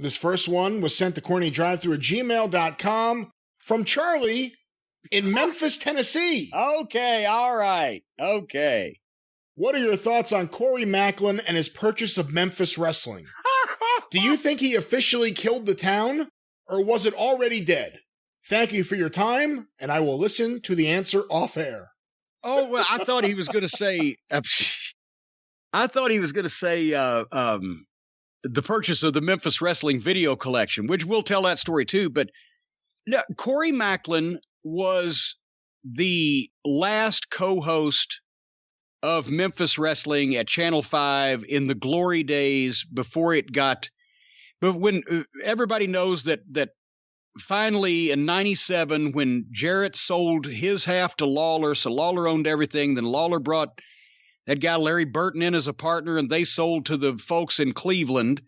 This first one was sent to CornyDriveThru at gmail.com from Charlie in Memphis, Tennessee. Okay, all right. Okay. What are your thoughts on Cory Maclin and his purchase of Memphis Wrestling? Do you think he officially killed the town, or was it already dead? Thank you for your time, and I will listen to the answer off air. Oh, well, I thought he was going to say, the purchase of the Memphis Wrestling video collection, which we'll tell that story too. But no, Cory Maclin was the last co-host of Memphis Wrestling at Channel 5 in the glory days before it got, but when everybody knows that finally in 97, when Jarrett sold his half to Lawler, so Lawler owned everything, then Lawler brought that guy Larry Burton in as a partner, and they sold to the folks in Cleveland,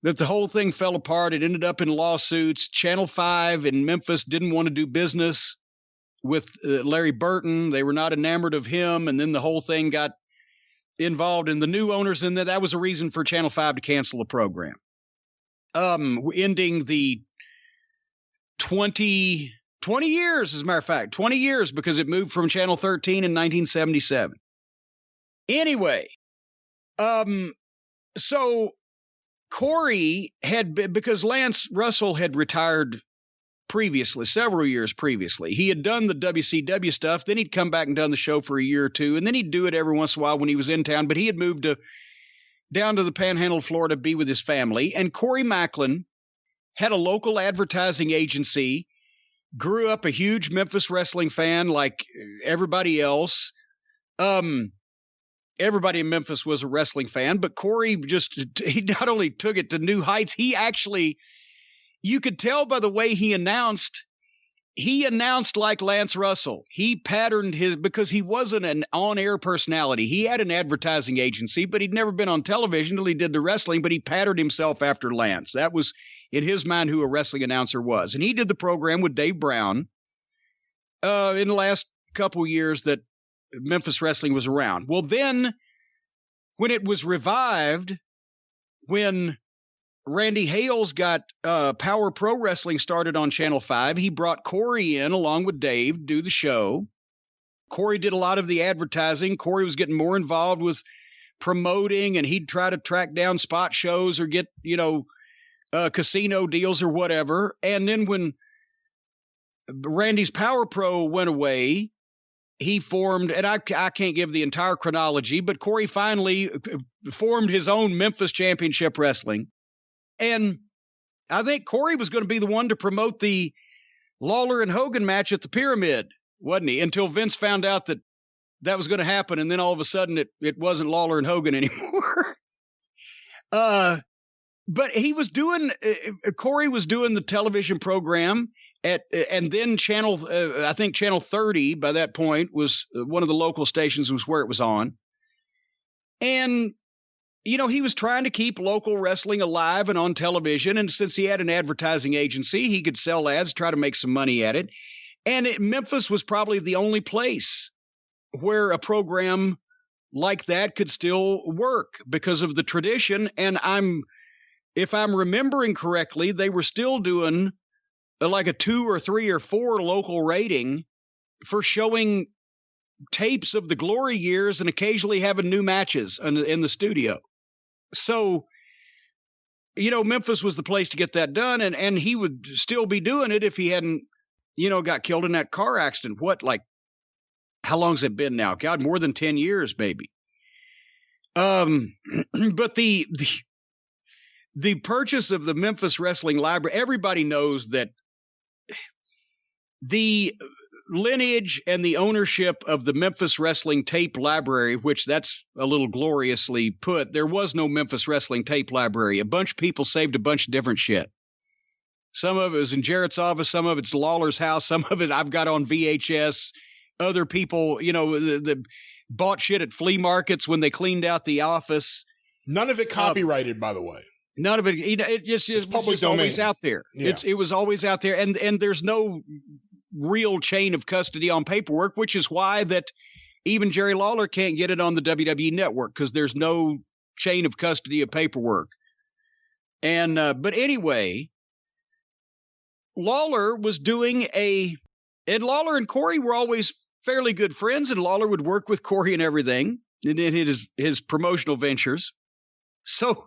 that the whole thing fell apart. It ended up in lawsuits. Channel 5 in Memphis didn't want to do business with Larry Burton. They were not enamored of him, and then the whole thing got involved in the new owners, and that was a reason for Channel 5 to cancel the program. Ending the 20 years, as a matter of fact, 20 years, because it moved from Channel 13 in 1977. Anyway, so Cory had been, because Lance Russell had retired previously, several years previously. He had done the WCW stuff, then he'd come back and done the show for a year or two, and then he'd do it every once in a while when he was in town, but he had moved down to the Panhandle of Florida to be with his family, and Cory Maclin had a local advertising agency, grew up a huge Memphis wrestling fan like everybody else. Everybody in Memphis was a wrestling fan, but Cory he not only took it to new heights, he actually, you could tell by the way he announced like Lance Russell. He patterned because he wasn't an on-air personality. He had an advertising agency, but he'd never been on television until he did the wrestling, but he patterned himself after Lance. That was, in his mind, who a wrestling announcer was. And he did the program with Dave Brown in the last couple years that Memphis Wrestling was around. Well, then when it was revived, when Randy Hales got Power Pro Wrestling started on Channel 5, he brought Cory in along with Dave to do the show. Cory did a lot of the advertising. Cory was getting more involved with promoting, and he'd try to track down spot shows or get, casino deals or whatever. And then when Randy's Power Pro went away, he formed, and I can't give the entire chronology, but Cory finally formed his own Memphis Championship Wrestling. And I think Cory was going to be the one to promote the Lawler and Hogan match at the Pyramid, wasn't he? Until Vince found out that was going to happen, and then all of a sudden it wasn't Lawler and Hogan anymore. But he was Cory was doing the television program and then I think Channel 30 by that point was one of the local stations, was where it was on. And, he was trying to keep local wrestling alive and on television. And since he had an advertising agency, he could sell ads, try to make some money at it. And Memphis was probably the only place where a program like that could still work because of the tradition. And if I'm remembering correctly, they were still doing like a 2 or 3 or 4 local rating for showing tapes of the glory years and occasionally having new matches in the studio. So, Memphis was the place to get that done. And he would still be doing it if he hadn't, got killed in that car accident. How long's it been now? God, more than 10 years, maybe. But the purchase of the Memphis Wrestling Library, everybody knows that the lineage and the ownership of the Memphis Wrestling Tape Library, which that's a little gloriously put, there was no Memphis Wrestling Tape Library. A bunch of people saved a bunch of different shit. Some of it was in Jarrett's office, some of it's Lawler's house, some of it I've got on VHS. Other people, the bought shit at flea markets when they cleaned out the office. None of it copyrighted, by the way. None of it. It just was just always out there. Yeah. It was always out there, and there's no real chain of custody on paperwork, which is why that even Jerry Lawler can't get it on the WWE Network, because there's no chain of custody of paperwork. And but anyway, Lawler was doing and Lawler and Corey were always fairly good friends, and Lawler would work with Corey and everything in his promotional ventures. So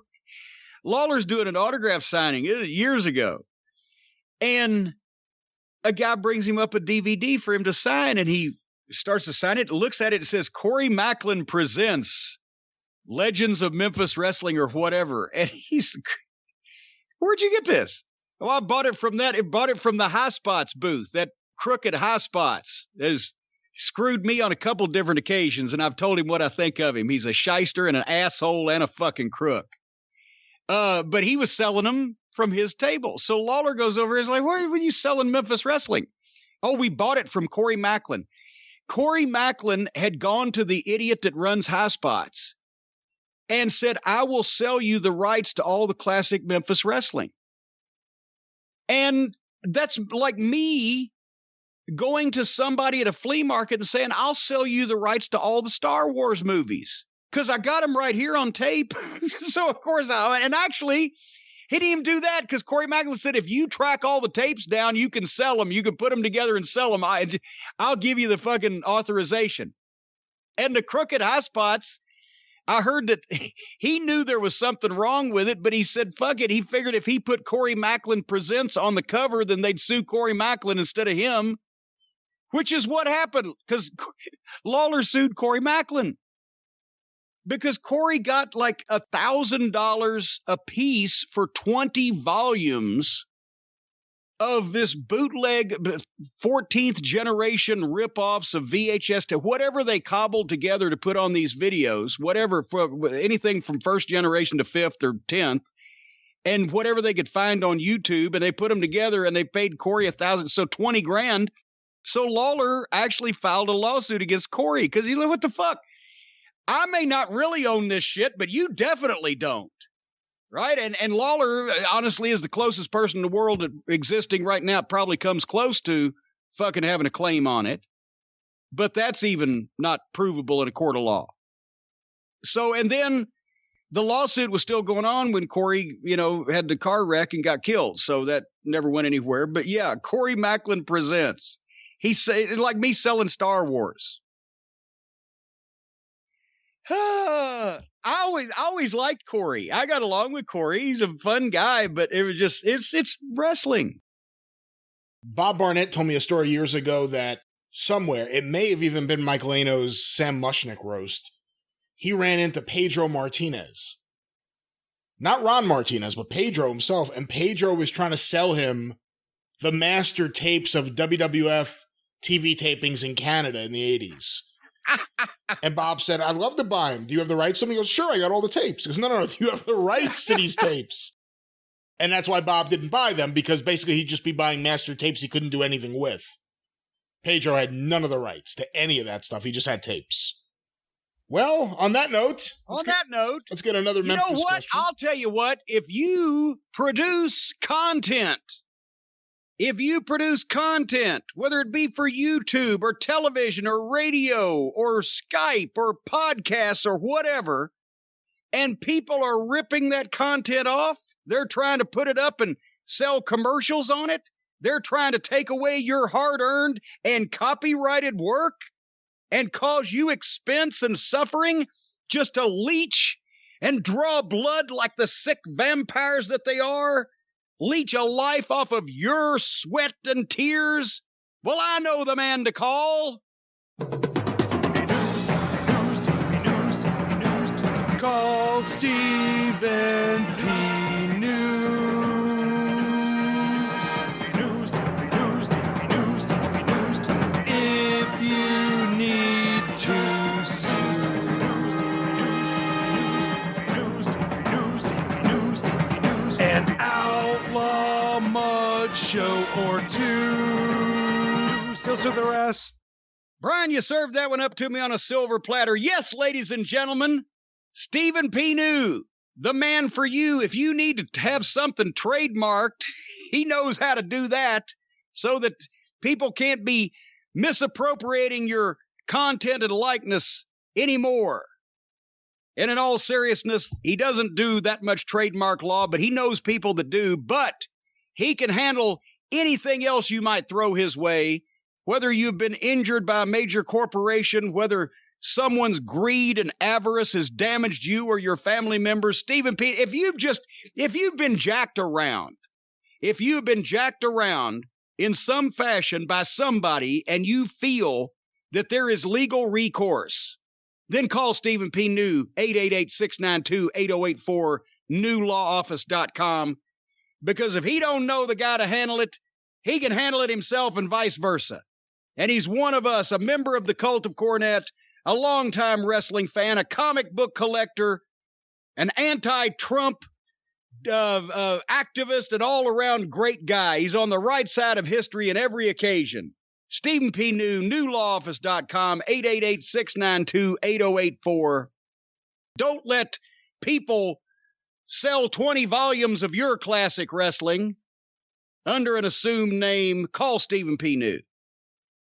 Lawler's doing an autograph signing years ago, and a guy brings him up a DVD for him to sign, and he starts to sign it, looks at it, and says, Cory Maclin presents Legends of Memphis Wrestling or whatever. And he's, where'd you get this? Oh, I bought it from the High Spots booth, that crooked High Spots. That has screwed me on a couple different occasions, and I've told him what I think of him. He's a shyster and an asshole and a fucking crook. But he was selling them from his table. So Lawler goes over and is like, why were you selling Memphis Wrestling? Oh, we bought it from Cory Maclin. Cory Maclin had gone to the idiot that runs High Spots and said, I will sell you the rights to all the classic Memphis wrestling. And that's like me going to somebody at a flea market and saying, I'll sell you the rights to all the Star Wars movies because I got them right here on tape. So, of course, and actually, he didn't even do that because Cory Maclin said, if you track all the tapes down, you can sell them. You can put them together and sell them. I'll give you the fucking authorization. And the crooked High Spots, I heard that he knew there was something wrong with it, but he said, fuck it. He figured if he put Cory Maclin Presents on the cover, then they'd sue Cory Maclin instead of him, which is what happened because Lawler sued Cory Maclin. Because Corey got like $1,000 a piece for 20 volumes of this bootleg 14th generation ripoffs of VHS to whatever they cobbled together to put on these videos, whatever, anything from first generation to fifth or 10th, and whatever they could find on YouTube, and they put them together and they paid Corey $1,000, so 20 grand. So Lawler actually filed a lawsuit against Corey because he's like, what the fuck? I may not really own this shit, but you definitely don't. Right? And Lawler, honestly, is the closest person in the world existing right now. Probably comes close to fucking having a claim on it. But that's even not provable in a court of law. So, and then the lawsuit was still going on when Corey, had the car wreck and got killed. So that never went anywhere. But yeah, Cory Maclin Presents. He said, like me selling Star Wars. I always liked Corey. I got along with Corey. He's a fun guy, but it was just, it's wrestling. Bob Barnett told me a story years ago that somewhere, it may have even been Mike Lano's Sam Mushnick roast, he ran into Pedro Martinez. Not Ron Martinez, but Pedro himself. And Pedro was trying to sell him the master tapes of WWF TV tapings in Canada in the 80s. And Bob said, I'd love to buy him. Do you have the rights to them? He goes, sure, I got all the tapes. He goes, no, do you have the rights to these tapes? And that's why Bob didn't buy them, because basically he'd just be buying master tapes he couldn't do anything with. Pedro had none of the rights to any of that stuff. He just had tapes. Well, on that note, let's get another Memphis question. You know what? I'll tell you what. If you produce content, whether it be for YouTube or television or radio or Skype or podcasts or whatever, and people are ripping that content off, they're trying to put it up and sell commercials on it, they're trying to take away your hard-earned and copyrighted work and cause you expense and suffering just to leech and draw blood like the sick vampires that they are, leech a life off of your sweat and tears? Well, I know the man to call. Call Stephen P. News. If you need to sue. An outlaw mud show or two. Still to the rest. Brian, you served that one up to me on a silver platter. Yes, ladies and gentlemen, Stephen P. New, the man for you. If you need to have something trademarked, he knows how to do that so that people can't be misappropriating your content and likeness anymore. And in all seriousness, he doesn't do that much trademark law, but he knows people that do. But he can handle anything else you might throw his way, whether you've been injured by a major corporation, whether someone's greed and avarice has damaged you or your family members. Stephen P., if you've been jacked around in some fashion by somebody and you feel that there is legal recourse, then call Stephen P. New, 888-692-8084, newlawoffice.com. Because if he don't know the guy to handle it, he can handle it himself and vice versa. And he's one of us, a member of the cult of Cornette, a longtime wrestling fan, a comic book collector, an anti-Trump activist, and all-around great guy. He's on the right side of history in every occasion. Stephen P. New, newlawoffice.com, 888-692-8084. Don't let people sell 20 volumes of your classic wrestling under an assumed name. Call Stephen P. New.